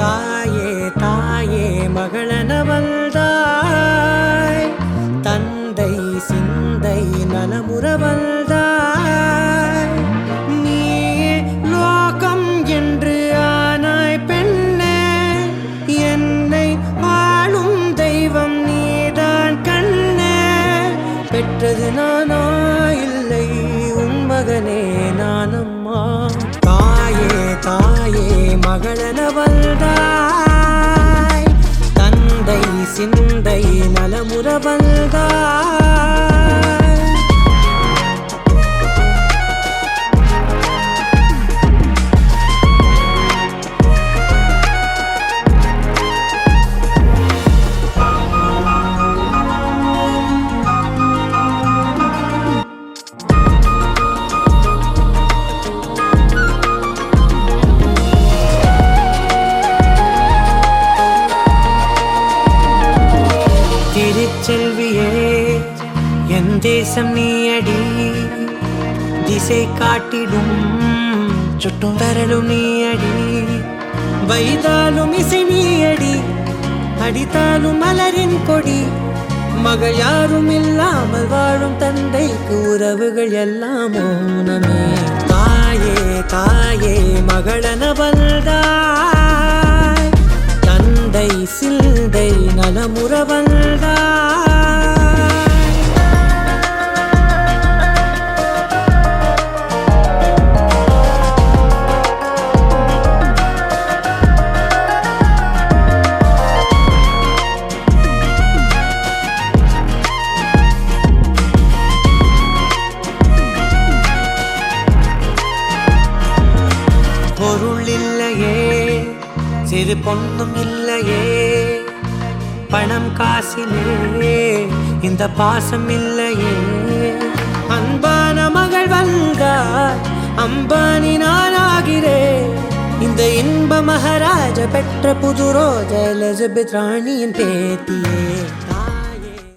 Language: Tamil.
தாயே தாயே மகளென வந்தாய், தந்தை சிந்தை நலமுற வந்தாய். நீயே லோகம் என்று ஆனாய் பெண்ணே, என்னை ஆளும் தெய்வம் நீதான் கண்ணே. பெற்றது நானா இல்லை உன் மகனே நானம்மா. தாயே தாயே மகளென வந்தாய், தந்தை சிந்தை நலமுற வந்தாய். திருச்செல்வியே என் தேசம் நீயடி, திசை காட்டிடும் சுட்டும் தரலும் நீயடி. வைதாலும் இசை நீயடி, அடித்தாலும் மலரின் கொடி. மகள் யாரும் இல்லாமல் வாழும் தந்தைக்கு உறவுகள் எல்லாம் மௌனமே. தாயே தாயே மகளென வந்தாய், தந்தை சிந்தை நலமுற வந்தாய். பொருள் இல்லையே, சிறு பொண்ணும் இல்லையே, பணம் காசிலே இந்த பாசம் இல்லையே. அன்பான மகள் வந்தார், அம்பானி நானாகிறேன். இந்த இன்ப மகாராஜ பெற்ற புது ரோஜ எலிசபெத் ராணியின் பேத்தியே.